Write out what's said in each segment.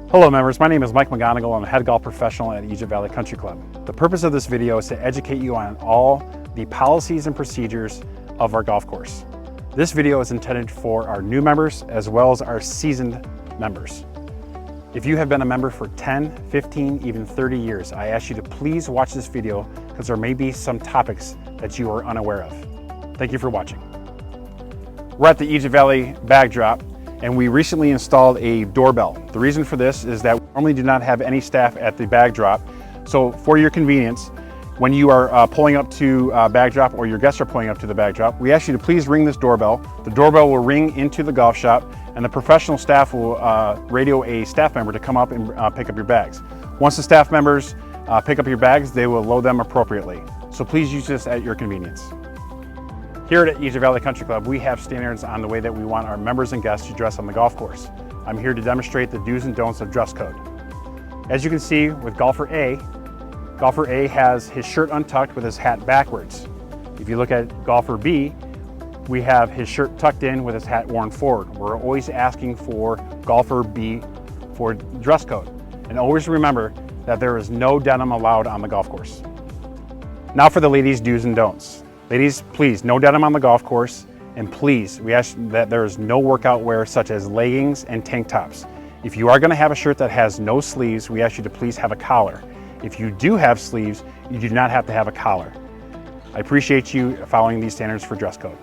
Hello members, my name is Mike McGonigal. I'm a head golf professional at Egypt Valley Country Club. The purpose of this video is to educate you on all the policies and procedures of our golf course. This video is intended for our new members as well as our seasoned members. If you have been a member for 10, 15, even 30 years, I ask you to please watch this video because there may be some topics that you are unaware of. Thank you for watching. We're at the Egypt Valley bag drop, and we recently installed a doorbell. The reason for this is that we normally do not have any staff at the bag drop. So for your convenience, when you are pulling up to bag drop or your guests are pulling up to the bag drop, we ask you to please ring this doorbell. The doorbell will ring into the golf shop and the professional staff will radio a staff member to come up and pick up your bags. Once the staff members pick up your bags, they will load them appropriately. So please use this at your convenience. Here at Egypt Valley Country Club, we have standards on the way that we want our members and guests to dress on the golf course. I'm here to demonstrate the do's and don'ts of dress code. As you can see with Golfer A has his shirt untucked with his hat backwards. If you look at Golfer B, we have his shirt tucked in with his hat worn forward. We're always asking for Golfer B for dress code. And always remember that there is no denim allowed on the golf course. Now for the ladies' do's and don'ts. Ladies, please, no denim on the golf course, and please, we ask that there is no workout wear such as leggings and tank tops. If you are going to have a shirt that has no sleeves, we ask you to please have a collar. If you do have sleeves, you do not have to have a collar. I appreciate you following these standards for dress code.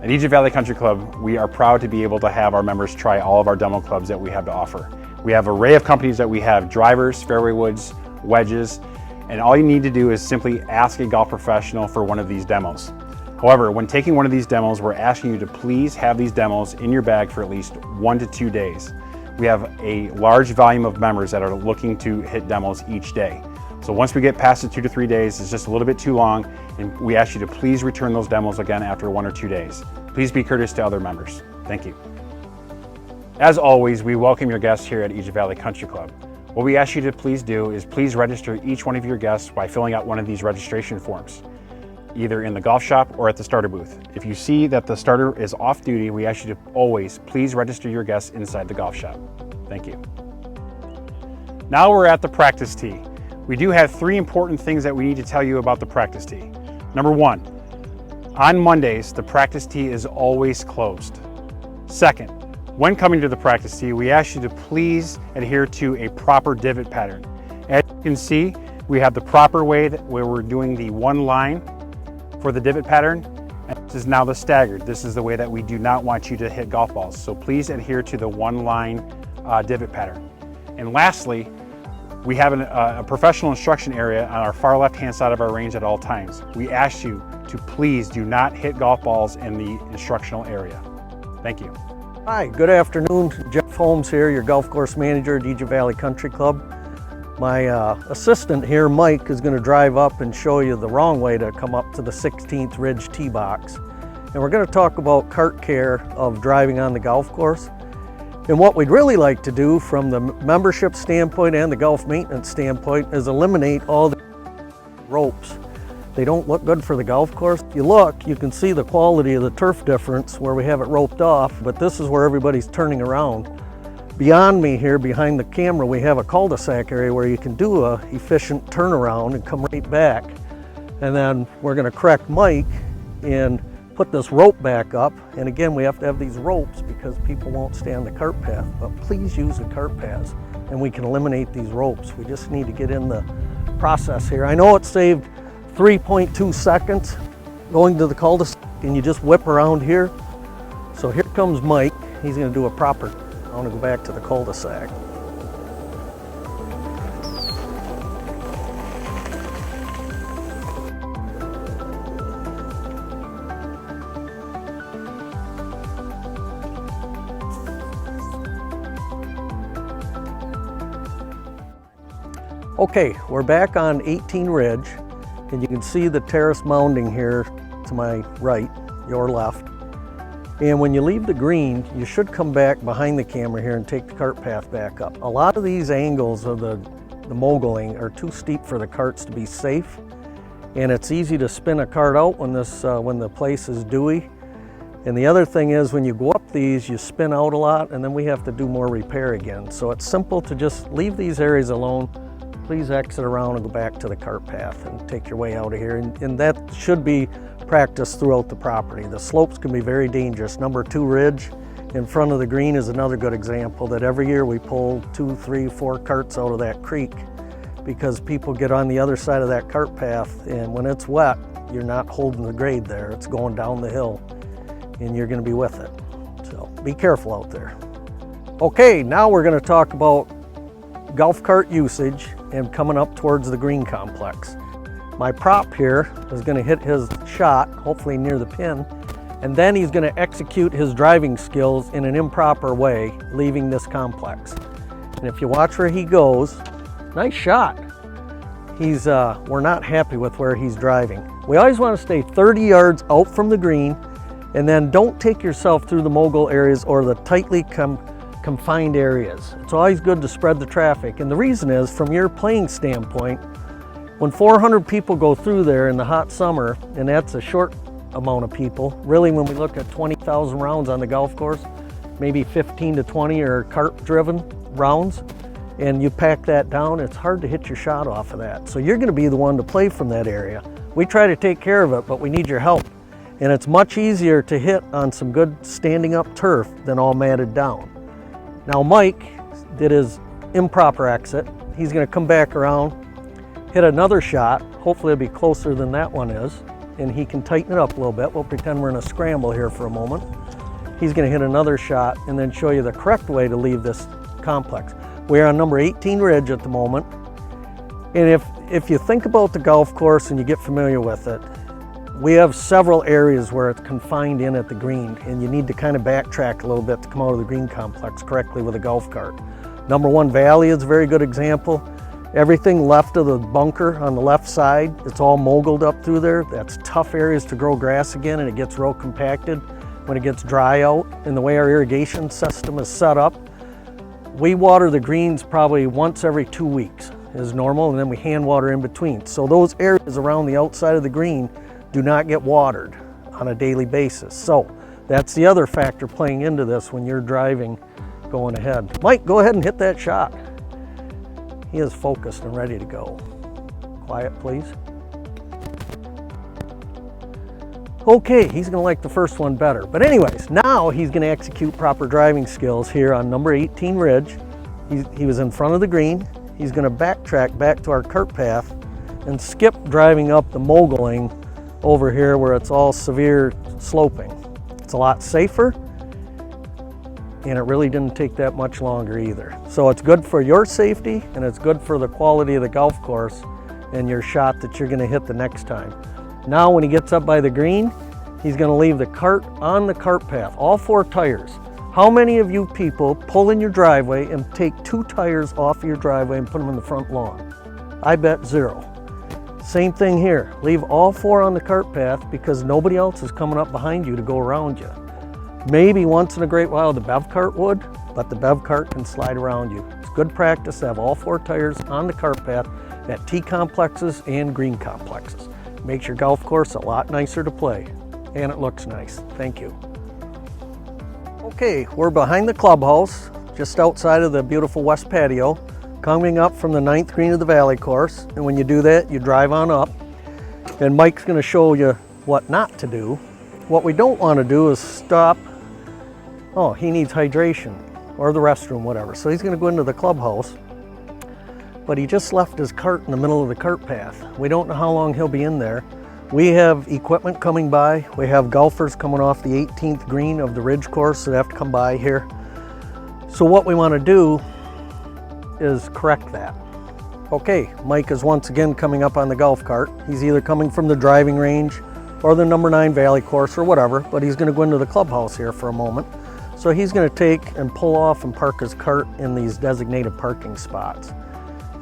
At Egypt Valley Country Club, we are proud to be able to have our members try all of our demo clubs that we have to offer. We have an array of companies that we have: drivers, fairway woods, wedges, and all you need to do is simply ask a golf professional for one of these demos. However, when taking one of these demos, we're asking you to please have these demos in your bag for at least 1 to 2 days. We have a large volume of members that are looking to hit demos each day. So once we get past the 2 to 3 days, it's just a little bit too long, and we ask you to please return those demos again after 1 or 2 days. Please be courteous to other members. Thank you. As always, we welcome your guests here at Egypt Valley Country Club. What we ask you to please do is please register each one of your guests by filling out one of these registration forms, either in the golf shop or at the starter booth. If you see that the starter is off duty, we ask you to always please register your guests inside the golf shop. Thank you. Now we're at the practice tee. We do have 3 important things that we need to tell you about the practice tee. Number 1, on Mondays, the practice tee is always closed. Second, when coming to the practice tee, we ask you to please adhere to a proper divot pattern. As you can see, we have the proper way where we're doing the one line for the divot pattern, and this is now the staggered. This is the way that we do not want you to hit golf balls. So please adhere to the one line divot pattern. And lastly, we have a professional instruction area on our far left-hand side of our range at all times. We ask you to please do not hit golf balls in the instructional area. Thank you. Hi, good afternoon. Jeff Holmes here, your golf course manager at Egypt Valley Country Club. My assistant here, Mike, is going to drive up and show you the wrong way to come up to the 16th Ridge tee box. And we're going to talk about cart care of driving on the golf course. And what we'd really like to do from the membership standpoint and the golf maintenance standpoint is eliminate all the ropes. They don't look good for the golf course. If you look, you can see the quality of the turf difference where we have it roped off, but this is where everybody's turning around. Beyond me here, behind the camera, we have a cul-de-sac area where you can do a efficient turnaround and come right back. And then we're gonna correct Mike and put this rope back up. And again, we have to have these ropes because people won't stay on the cart path, but please use the cart paths and we can eliminate these ropes. We just need to get in the process here. I know it saved 3.2 seconds going to the cul-de-sac, and you just whip around here. So here comes Mike. He's going to do a proper. I want to go back to the cul-de-sac. Okay, we're back on 18 Ridge. And you can see the terrace mounding here to my right, your left. And when you leave the green, you should come back behind the camera here and take the cart path back up. A lot of these angles of the moguling are too steep for the carts to be safe. And it's easy to spin a cart out when the place is dewy. And the other thing is when you go up these, you spin out a lot and then we have to do more repair again. So it's simple to just leave these areas alone. Please exit around and go back to the cart path and take your way out of here. And that should be practiced throughout the property. The slopes can be very dangerous. Number 2 ridge in front of the green is another good example that every year we pull 2, 3, 4 carts out of that creek because people get on the other side of that cart path, and when it's wet, you're not holding the grade there. It's going down the hill and you're going to be with it. So be careful out there. Okay, now we're going to talk about golf cart usage and coming up towards the green complex. My prop here is going to hit his shot, hopefully near the pin, and then he's going to execute his driving skills in an improper way, leaving this complex. And if you watch where he goes, nice shot. We're not happy with where he's driving. We always want to stay 30 yards out from the green, and then don't take yourself through the mogul areas or the tightly confined areas. It's always good to spread the traffic. And the reason is, from your playing standpoint, when 400 people go through there in the hot summer, and that's a short amount of people, really when we look at 20,000 rounds on the golf course, maybe 15 to 20 are cart-driven rounds, and you pack that down, it's hard to hit your shot off of that. So you're gonna be the one to play from that area. We try to take care of it, but we need your help. And it's much easier to hit on some good standing up turf than all matted down. Now Mike did his improper exit. He's gonna come back around, hit another shot. Hopefully it'll be closer than that one is, and he can tighten it up a little bit. We'll pretend we're in a scramble here for a moment. He's gonna hit another shot and then show you the correct way to leave this complex. We're on number 18 ridge at the moment. And if you think about the golf course and you get familiar with it, we have several areas where it's confined in at the green, and you need to kind of backtrack a little bit to come out of the green complex correctly with a golf cart. Number 1 valley is a very good example. Everything left of the bunker on the left side, it's all moguled up through there. That's tough areas to grow grass again, and it gets real compacted when it gets dry out. And the way our irrigation system is set up, we water the greens probably once every 2 weeks is normal, and then we hand water in between. So those areas around the outside of the green do not get watered on a daily basis. So that's the other factor playing into this when you're driving going ahead. Mike, go ahead and hit that shot. He is focused and ready to go. Quiet, please. Okay, he's gonna like the first one better. But anyways, now he's gonna execute proper driving skills here on number 18 ridge. He was in front of the green. He's gonna backtrack back to our cart path and skip driving up the moguling over here where it's all severe sloping. It's a lot safer, and it really didn't take that much longer either. So it's good for your safety, and it's good for the quality of the golf course and your shot that you're gonna hit the next time. Now when he gets up by the green, he's gonna leave the cart on the cart path, all 4 tires. How many of you people pull in your driveway and take 2 tires off your driveway and put them in the front lawn? I bet 0. Same thing here. Leave all 4 on the cart path because nobody else is coming up behind you to go around you. Maybe once in a great while the bev cart would, but the bev cart can slide around you. It's good practice to have all 4 tires on the cart path at tee complexes and green complexes. Makes your golf course a lot nicer to play, and it looks nice. Thank you. Okay, we're behind the clubhouse, just outside of the beautiful west patio, coming up from the 9th green of the valley course. And when you do that, you drive on up, and Mike's gonna show you what not to do. What we don't wanna do is stop. Oh, he needs hydration or the restroom, whatever. So he's gonna go into the clubhouse, but he just left his cart in the middle of the cart path. We don't know how long he'll be in there. We have equipment coming by. We have golfers coming off the 18th green of the ridge course, so they have to come by here. So what we wanna do is correct that. Okay, Mike is once again coming up on the golf cart. He's either coming from the driving range or the number 9 valley course or whatever, but he's gonna go into the clubhouse here for a moment. So he's gonna take and pull off and park his cart in these designated parking spots.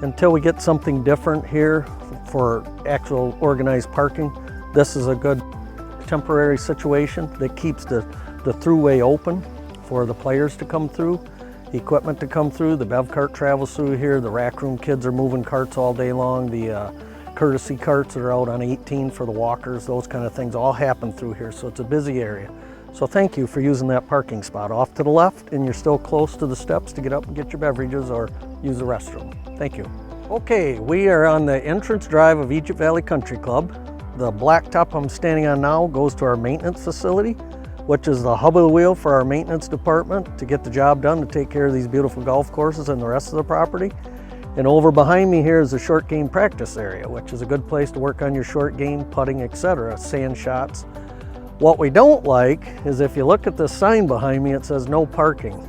Until we get something different here for actual organized parking, this is a good temporary situation that keeps the throughway open for the players to come through, equipment to come through. The bev cart travels through here. The rack room kids are moving carts all day long. The courtesy carts that are out on 18 for the walkers, those kind of things all happen through here. So it's a busy area. So thank you for using that parking spot off to the left, and you're still close to the steps to get up and get your beverages or use the restroom. Thank you. Okay, we are on the entrance drive of Egypt Valley Country Club. The blacktop I'm standing on now goes to our maintenance facility, which is the hub of the wheel for our maintenance department to get the job done, to take care of these beautiful golf courses and the rest of the property. And over behind me here is the short game practice area, which is a good place to work on your short game, putting, etc., sand shots. What we don't like is if you look at this sign behind me, it says no parking.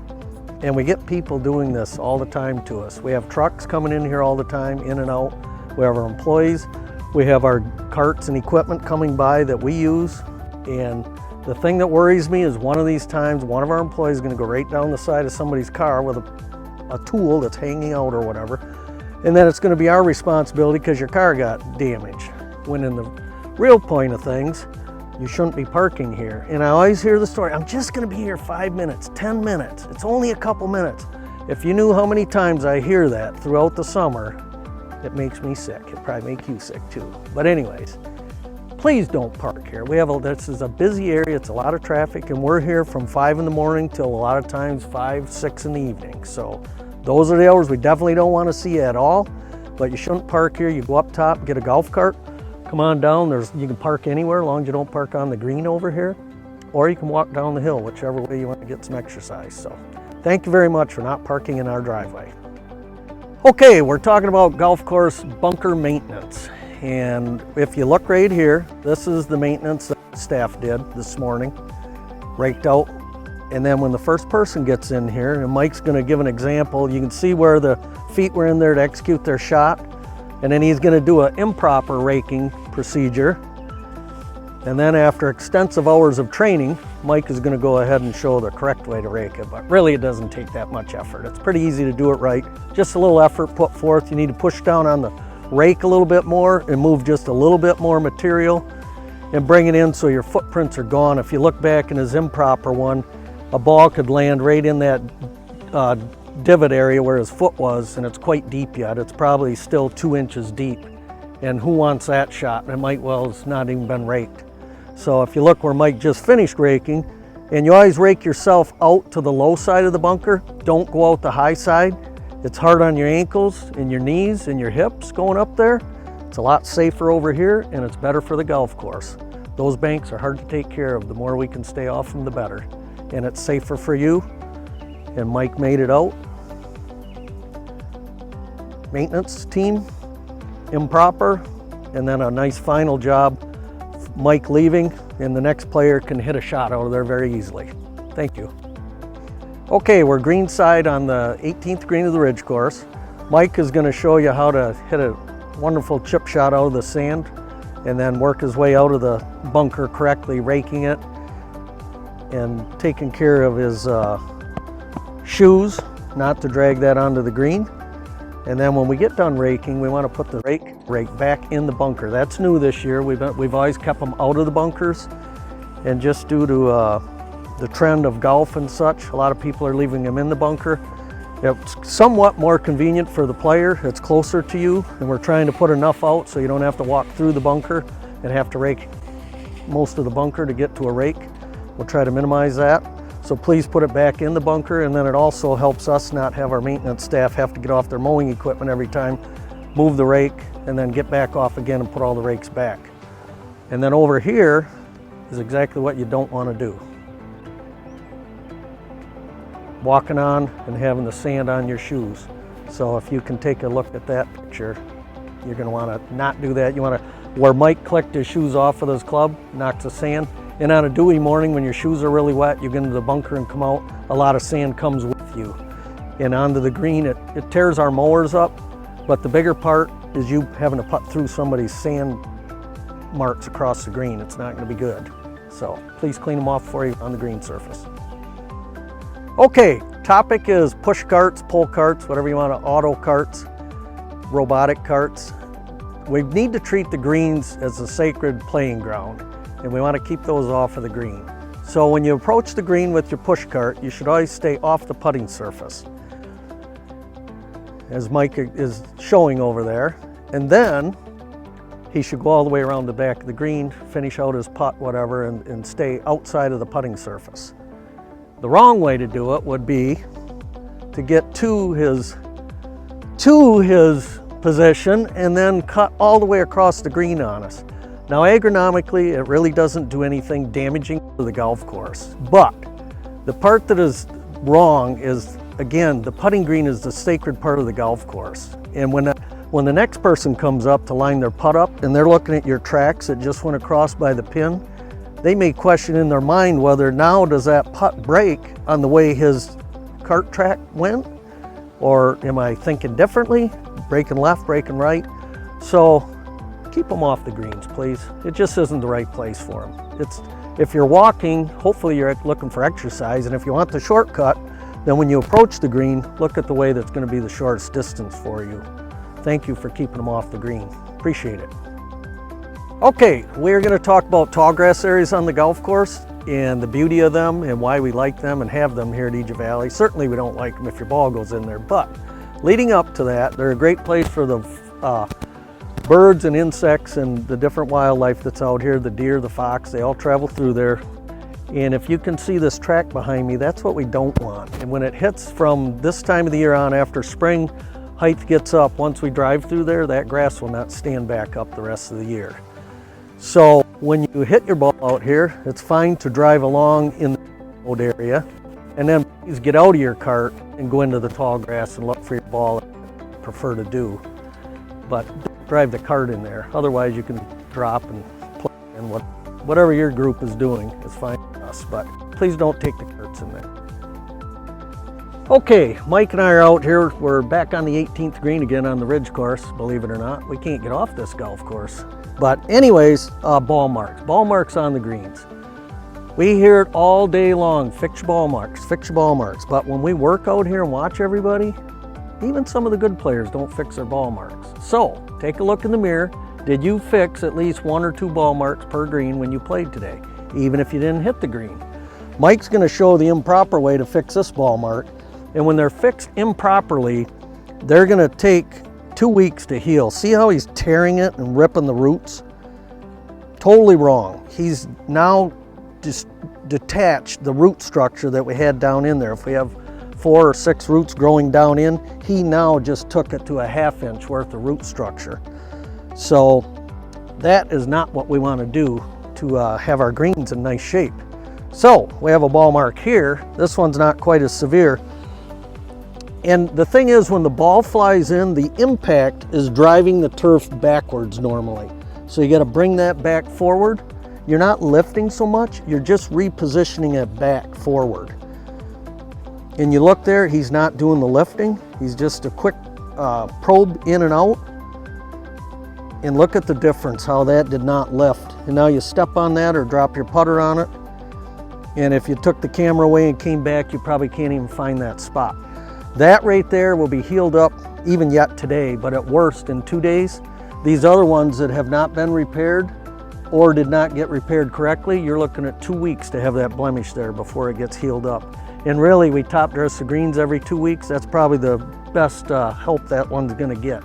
And we get people doing this all the time to us. We have trucks coming in here all the time, in and out. We have our employees. We have our carts and equipment coming by that we use. And the thing that worries me is one of these times, one of our employees is going to go right down the side of somebody's car with a tool that's hanging out or whatever. And then it's going to be our responsibility because your car got damaged. When in the real point of things, you shouldn't be parking here. And I always hear the story, I'm just going to be here 5 minutes, 10 minutes. It's only a couple minutes. If you knew how many times I hear that throughout the summer, it makes me sick. It probably make you sick too. But anyways, please don't park here. This is a busy area. It's a lot of traffic, and we're here from 5 in the morning till a lot of times 5, 6 in the evening. So those are the hours we definitely don't want to see you at all. But you shouldn't park here. You go up top, get a golf cart, come on down. You can park anywhere as long as you don't park on the green over here, or you can walk down the hill, whichever way you want to get some exercise. So thank you very much for not parking in our driveway. Okay, we're talking about golf course bunker maintenance. And if you look right here, this is the maintenance that staff did this morning, raked out. And then when the first person gets in here, and Mike's gonna give an example, you can see where the feet were in there to execute their shot. And then he's gonna do an improper raking procedure. And then after extensive hours of training, Mike is gonna go ahead and show the correct way to rake it. But really it doesn't take that much effort. It's pretty easy to do it right. Just a little effort put forth. You need to push down on the rake a little bit more and move just a little bit more material and bring it in so your footprints are gone. If you look back in his improper one, a ball could land right in that divot area where his foot was, and it's quite deep yet. It's probably still 2 inches deep. And who wants that shot? It might well has not even been raked. So if you look where Mike just finished raking, and you always rake yourself out to the low side of the bunker, don't go out the high side. It's hard on your ankles and your knees and your hips going up there. It's a lot safer over here, and it's better for the golf course. Those banks are hard to take care of. The more we can stay off them, the better. And it's safer for you. And Mike made it out. Maintenance team, improper, and then a nice final job. Mike leaving, and the next player can hit a shot out of there very easily. Thank you. Okay, we're greenside on the 18th green of the Ridge course. Mike is going to show you how to hit a wonderful chip shot out of the sand and then work his way out of the bunker correctly, raking it and taking care of his shoes, not to drag that onto the green. And then when we get done raking, we want to put the rake back in the bunker. That's new this year. We've always kept them out of the bunkers, and just due to the trend of golf and such, a lot of people are leaving them in the bunker. It's somewhat more convenient for the player. It's closer to you, and we're trying to put enough out so you don't have to walk through the bunker and have to rake most of the bunker to get to a rake. We'll try to minimize that. So please put it back in the bunker, and then it also helps us not have our maintenance staff have to get off their mowing equipment every time, move the rake, and then get back off again and put all the rakes back. And then over here is exactly what you don't want to do. Walking on and having the sand on your shoes. So if you can take a look at that picture, you're going to want to not do that. You want to, where Mike clicked his shoes off with his club, knocks the sand. And on a dewy morning when your shoes are really wet, you get into the bunker and come out, a lot of sand comes with you. And onto the green, it tears our mowers up, but the bigger part is you having to putt through somebody's sand marks across the green. It's not going to be good. So please clean them off for you on the green surface. Okay, topic is push carts, pull carts, whatever you want to, auto carts, robotic carts. We need to treat the greens as a sacred playing ground, and we want to keep those off of the green. So when you approach the green with your push cart, you should always stay off the putting surface, as Mike is showing over there. And then he should go all the way around the back of the green, finish out his putt, whatever, and stay outside of the putting surface. The wrong way to do it would be to get to his position and then cut all the way across the green on us. Now, agronomically, it really doesn't do anything damaging to the golf course. But the part that is wrong is, again, the putting green is the sacred part of the golf course. And when the next person comes up to line their putt up and they're looking at your tracks that just went across by the pin, they may question in their mind whether now does that putt break on the way his cart track went, or am I thinking differently, breaking left, breaking right? So keep them off the greens, please. It just isn't the right place for them. If you're walking, hopefully you're looking for exercise, and if you want the shortcut, then when you approach the green, look at the way that's going to be the shortest distance for you. Thank you for keeping them off the green. Appreciate it. Okay, we're going to talk about tall grass areas on the golf course and the beauty of them and why we like them and have them here at Egypt Valley. Certainly we don't like them if your ball goes in there, but leading up to that, they're a great place for the birds and insects and the different wildlife that's out here. The deer, the fox, they all travel through there. And if you can see this track behind me, that's what we don't want. And when it hits from this time of the year on, after spring height gets up, once we drive through there, that grass will not stand back up the rest of the year. So when you hit your ball out here, it's fine to drive along in the road area, and then please get out of your cart and go into the tall grass and look for your ball, if you prefer to do. But don't drive the cart in there. Otherwise you can drop and play, and whatever your group is doing is fine with us, but please don't take the carts in there. Okay, Mike and I are out here. We're back on the 18th green again on the Ridge course, believe it or not. We can't get off this golf course. But anyways, ball marks on the greens. We hear it all day long, fix your ball marks, fix your ball marks. But when we work out here and watch everybody, even some of the good players don't fix their ball marks. So take a look in the mirror. Did you fix at least 1 or 2 ball marks per green when you played today, even if you didn't hit the green? Mike's gonna show the improper way to fix this ball mark. And when they're fixed improperly, they're gonna take 2 weeks to heal. See how he's tearing it and ripping the roots? Totally wrong. He's now just detached the root structure that we had down in there. If we have 4 or 6 roots growing down in, he now just took it to a 1/2 inch worth of root structure. So that is not what we want to do to have our greens in nice shape. So we have a ball mark here. This one's not quite as severe. And the thing is, when the ball flies in, the impact is driving the turf backwards normally. So you got to bring that back forward. You're not lifting so much, you're just repositioning it back forward. And you look there, he's not doing the lifting. He's just a quick probe in and out. And look at the difference, how that did not lift. And now you step on that or drop your putter on it. And if you took the camera away and came back, you probably can't even find that spot. That right there will be healed up even yet today, but at worst in 2 days. These other ones that have not been repaired or did not get repaired correctly, you're looking at 2 weeks to have that blemish there before it gets healed up. And really, we top dress the greens every 2 weeks. That's probably the best help that one's gonna get,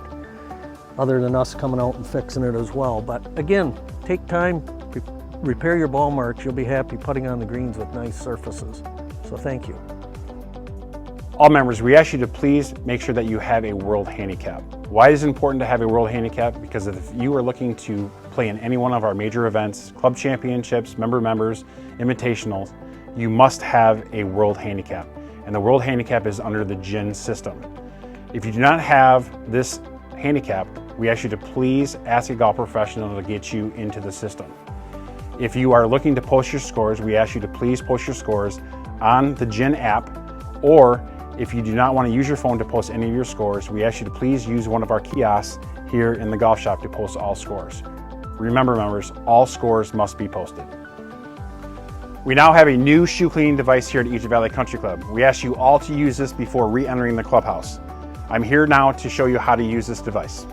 other than us coming out and fixing it as well. But again, take time, repair your ball marks. You'll be happy putting on the greens with nice surfaces. So thank you. All members, we ask you to please make sure that you have a world handicap. Why is it important to have a world handicap? Because if you are looking to play in any one of our major events, club championships, members, invitationals, you must have a world handicap. And the world handicap is under the GIN system. If you do not have this handicap, we ask you to please ask a golf professional to get you into the system. If you are looking to post your scores, we ask you to please post your scores on the GIN app, or if you do not want to use your phone to post any of your scores, we ask you to please use one of our kiosks here in the golf shop to post all scores. Remember, members, all scores must be posted. We now have a new shoe cleaning device here at Egypt Valley Country Club. We ask you all to use this before re-entering the clubhouse. I'm here now to show you how to use this device.